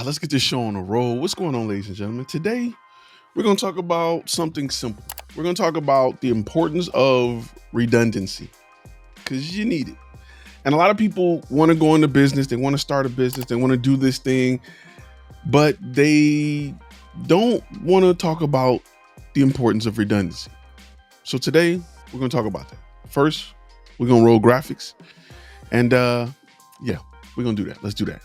Let's get this show on the road. What's going on, ladies and gentlemen? Today, we're going to talk about something simple. We're going to talk about the importance of redundancy because you need it. And a lot of people want to go into business. They want to start a business. They want to do this thing, but they don't want to talk about the importance of redundancy. So today, we're going to talk about that. First, we're going to roll graphics. And yeah, we're going to do that. Let's do that.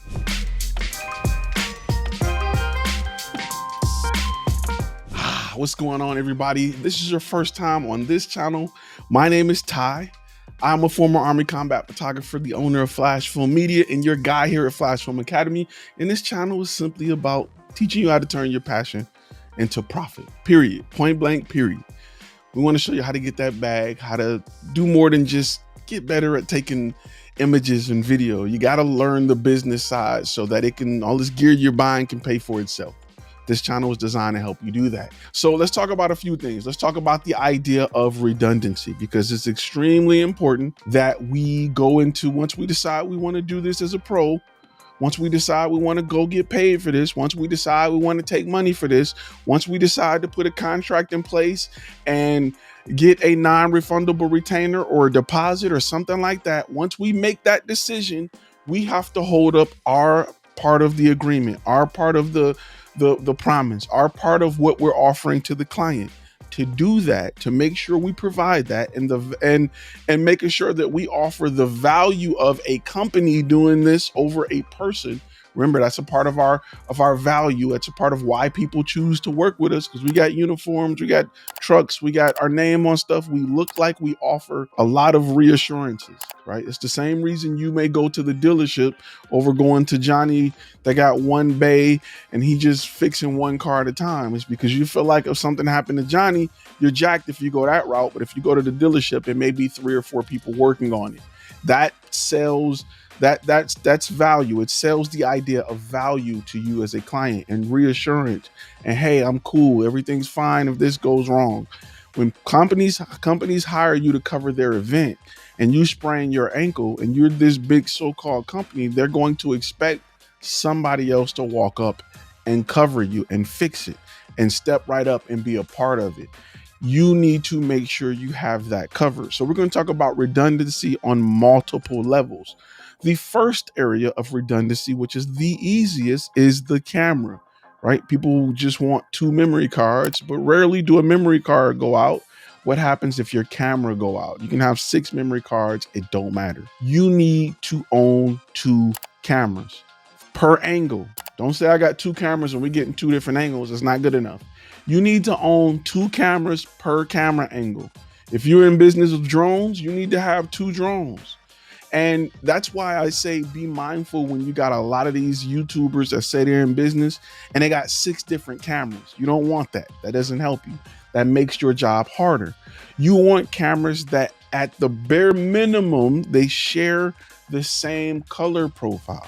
What's going on, everybody? This is your first time on this channel. My name is Ty. I'm a former Army combat photographer, the owner of FlashFilm Media, and your guy here at FlashFilm Academy. And this channel is simply about teaching you how to turn your passion into profit, period. Point blank, period. We want to show you how to get that bag, how to do more than just get better at taking images and video. You got to learn the business side so that all this gear you're buying can pay for itself. This channel is designed to help you do that. So let's talk about a few things. Let's talk about the idea of redundancy, because it's extremely important that we go into, once we decide we want to do this as a pro, once we decide we want to go get paid for this, once we decide we want to take money for this, once we decide to put a contract in place and get a non-refundable retainer or a deposit or something like that, once we make that decision, we have to hold up our part of the agreement, our part of the promise, our part of what we're offering to the client. To do that, to make sure we provide that, and making sure that we offer the value of a company doing this over a person. Remember, that's a part of our value. It's a part of why people choose to work with us, because we got uniforms, we got trucks, we got our name on stuff. We look like we offer a lot of reassurances, right? It's the same reason you may go to the dealership over going to Johnny that got one bay and he just fixing one car at a time. It's because you feel like if something happened to Johnny, you're jacked if you go that route. But if you go to the dealership, it may be 3 or 4 people working on it. That sells that's value. It sells the idea of value to you as a client and reassurance. And hey, I'm cool. Everything's fine if this goes wrong. When companies hire you to cover their event and you sprain your ankle and you're this big so-called company, they're going to expect somebody else to walk up and cover you and fix it and step right up and be a part of it. You need to make sure you have that covered. So we're going to talk about redundancy on multiple levels. The first area of redundancy, which is the easiest, is the camera, right? People just want 2 memory cards, but rarely do a memory card go out. What happens if your camera go out? You can have 6 memory cards. It don't matter. You need to own 2 cameras per angle. Don't say I got 2 cameras and we're getting 2 different angles. It's not good enough. You need to own 2 cameras per camera angle. If you're in business with drones, you need to have 2 drones. And that's why I say be mindful when you got a lot of these YouTubers that say they're in business and they got 6 different cameras. You don't want that. That doesn't help you. That makes your job harder. You want cameras that at the bare minimum, they share the same color profile.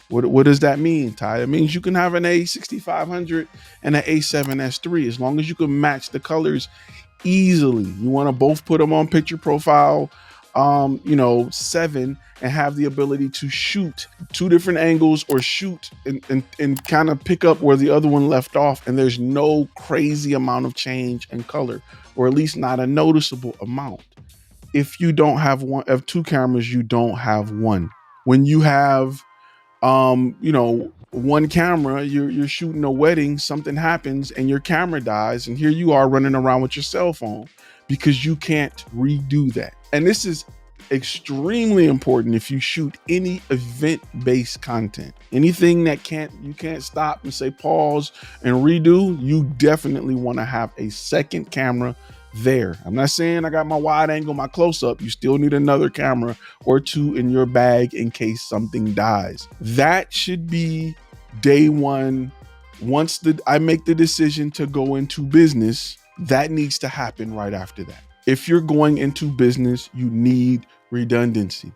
What does that mean, Ty? It means you can have an A6500 and an A7S3 as long as you can match the colors easily. You want to both put them on picture profile 7 and have the ability to shoot 2 different angles or shoot and kind of pick up where the other one left off. And there's no crazy amount of change in color, or at least not a noticeable amount. If you don't have 2 cameras, you don't have one. When you have one camera, you're shooting a wedding, something happens and your camera dies, and here you are running around with your cell phone because you can't redo that. And this is extremely important if you shoot any event-based content. Anything that you can't stop and say pause and redo, you definitely want to have a second camera there. I'm not saying I got my wide angle, my close-up. You still need another camera or 2 in your bag in case something dies. That should be day one. Once I make the decision to go into business, that needs to happen right after that. If you're going into business, you need redundancy.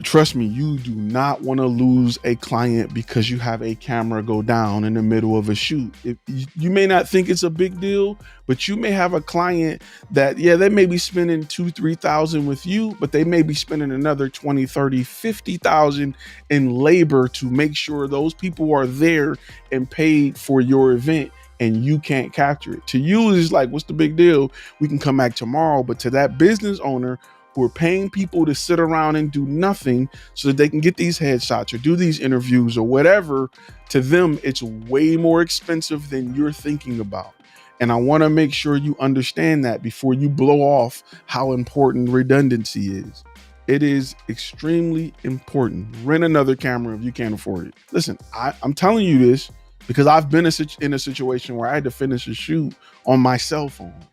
Trust me, you do not want to lose a client because you have a camera go down in the middle of a shoot. You may not think it's a big deal, but you may have a client that, yeah, they may be spending 2,000-3,000 with you, but they may be spending another 20, 30, 50,000 in labor to make sure those people are there and paid for your event, and you can't capture it. To you, it's like, what's the big deal? We can come back tomorrow. But to that business owner who are paying people to sit around and do nothing so that they can get these headshots or do these interviews or whatever, to them, it's way more expensive than you're thinking about. And I want to make sure you understand that before you blow off how important redundancy is. It is extremely important. Rent another camera if you can't afford it. Listen, I'm telling you this because I've been in a situation where I had to finish a shoot on my cell phone.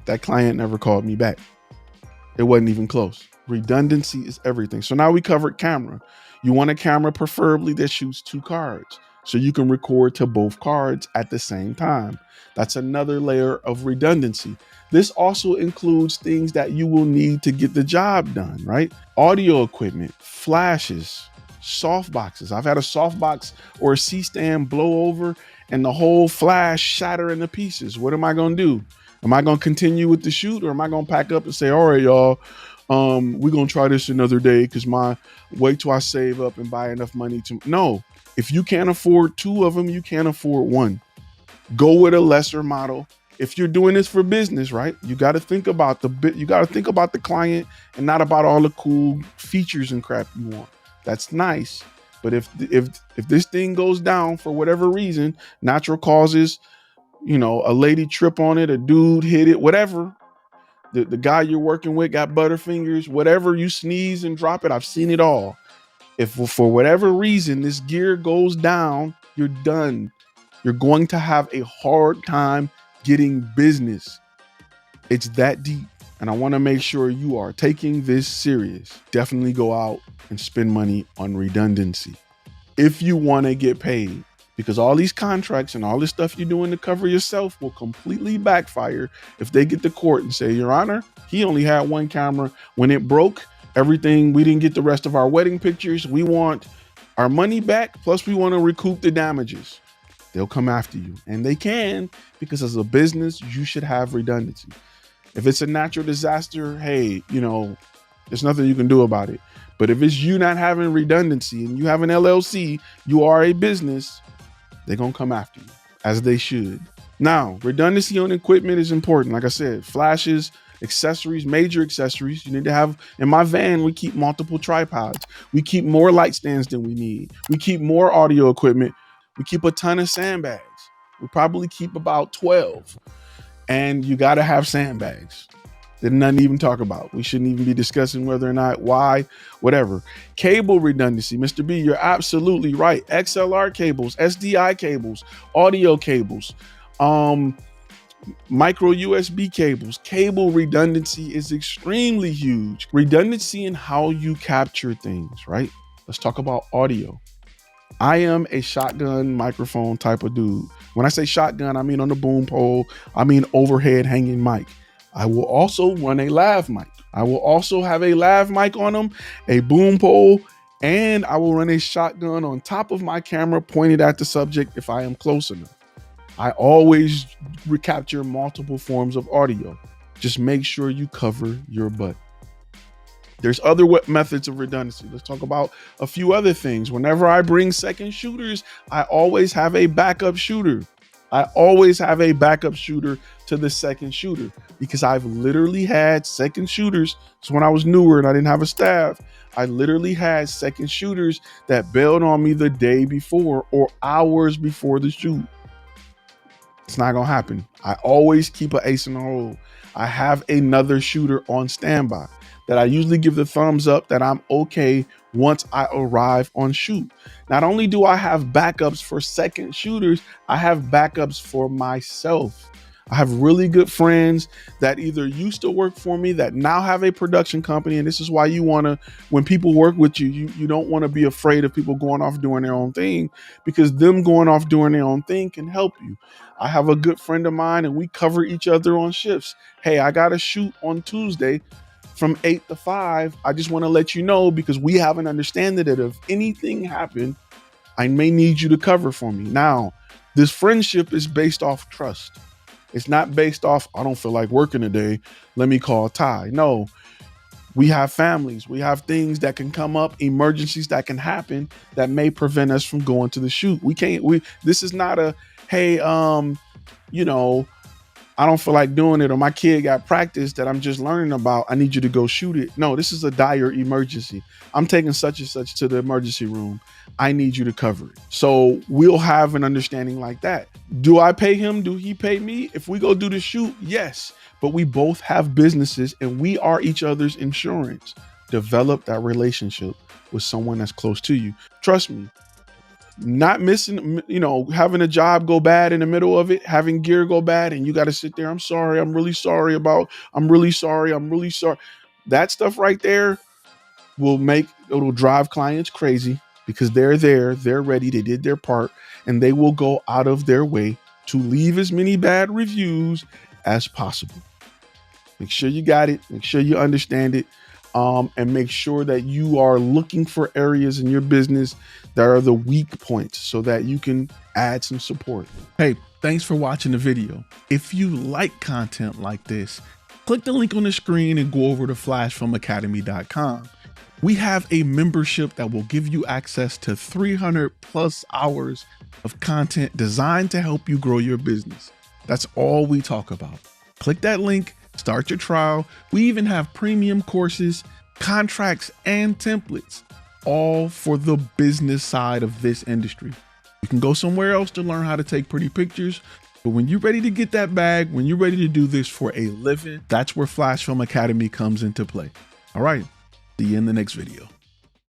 That client never called me back. It wasn't even close. Redundancy is everything. So now we covered camera. You want a camera preferably that shoots 2 cards so you can record to both cards at the same time. That's another layer of redundancy. This also includes things that you will need to get the job done, right? Audio equipment, flashes, soft boxes. I've had a soft box or a C-stand blow over and the whole flash shatter into pieces. What am I going to do? Am I going to continue with the shoot, or am I going to pack up and say, all right, y'all, we're going to try this another day because wait till I save up and buy enough money to. No, if you can't afford 2 of them, you can't afford 1. Go with a lesser model. If you're doing this for business, right, you got to think about the client and not about all the cool features and crap you want. That's nice. But if this thing goes down for whatever reason, natural causes, a lady trip on it, a dude hit it, whatever. The guy you're working with got butterfingers, whatever, you sneeze and drop it. I've seen it all. If for whatever reason this gear goes down, you're done. You're going to have a hard time getting business. It's that deep. And I want to make sure you are taking this serious. Definitely go out and spend money on redundancy if you want to get paid. Because all these contracts and all this stuff you're doing to cover yourself will completely backfire if they get to court and say, Your Honor, he only had 1 camera. When it broke, we didn't get the rest of our wedding pictures. We want our money back, plus we want to recoup the damages. They'll come after you. And they can, because as a business, you should have redundancy. If it's a natural disaster, hey, there's nothing you can do about it. But if it's you not having redundancy and you have an LLC, you are a business, they're going to come after you, as they should. Now, redundancy on equipment is important. Like I said, flashes, accessories, major accessories. You need to have, in my van, we keep multiple tripods. We keep more light stands than we need. We keep more audio equipment. We keep a ton of sandbags. We probably keep about 12. And you got to have sandbags. There's nothing to even talk about. We shouldn't even be discussing whether or not, why, whatever. Cable redundancy. Mr. B, you're absolutely right. XLR cables, SDI cables, audio cables, micro USB cables. Cable redundancy is extremely huge. Redundancy in how you capture things, right? Let's talk about audio. I am a shotgun microphone type of dude. When I say shotgun, I mean on the boom pole. I mean overhead hanging mic. I will also run a lav mic. I will also have a lav mic on them, a boom pole, and I will run a shotgun on top of my camera pointed at the subject if I am close enough. I always recapture multiple forms of audio. Just make sure you cover your butt. There's other methods of redundancy. Let's talk about a few other things. Whenever I bring second shooters, I always have a backup shooter. I always have a backup shooter to the second shooter because I've literally had second shooters. So when I was newer and I didn't have a staff, I literally had second shooters that bailed on me the day before or hours before the shoot. It's not going to happen. I always keep an ace in the hole. I have another shooter on standby that I usually give the thumbs up that I'm okay once I arrive on shoot. Not only do I have backups for second shooters, I have backups for myself. I have really good friends that either used to work for me that now have a production company. And this is why you want to, when people work with you, you don't want to be afraid of people going off doing their own thing, because them going off doing their own thing can help you. I have a good friend of mine and we cover each other on shifts. Hey, I got a shoot on Tuesday from 8 to 5. I just want to let you know, because we have an understanding that if anything happened, I may need you to cover for me. Now, this friendship is based off trust. It's not based off, I don't feel like working today, let me call Ty. No, we have families. We have things that can come up, emergencies that can happen that may prevent us from going to the shoot. This is not a, hey, you know, I don't feel like doing it, or my kid got practice that I'm just learning about, I need you to go shoot it. No, this is a dire emergency. I'm taking such and such to the emergency room. I need you to cover it. So we'll have an understanding like that. Do I pay him? Do he pay me? If we go do the shoot, yes. But we both have businesses and we are each other's insurance. Develop that relationship with someone that's close to you. Trust me. Not missing, having a job go bad in the middle of it, having gear go bad, and you got to sit there. I'm sorry. I'm really sorry. That stuff right there it'll drive clients crazy, because they're there, they're ready, they did their part, and they will go out of their way to leave as many bad reviews as possible. Make sure you got it. Make sure you understand it. And make sure that you are looking for areas in your business that are the weak points so that you can add some support. Hey, thanks for watching the video. If you like content like this, click the link on the screen and go over to flashfilmacademy.com. We have a membership that will give you access to 300 plus hours of content designed to help you grow your business. That's all we talk about. Click that link. Start your trial. We even have premium courses, contracts, and templates, all for the business side of this industry. You can go somewhere else to learn how to take pretty pictures, but when you're ready to get that bag, when you're ready to do this for a living, that's where Flash Film Academy comes into play. All right, see you in the next video.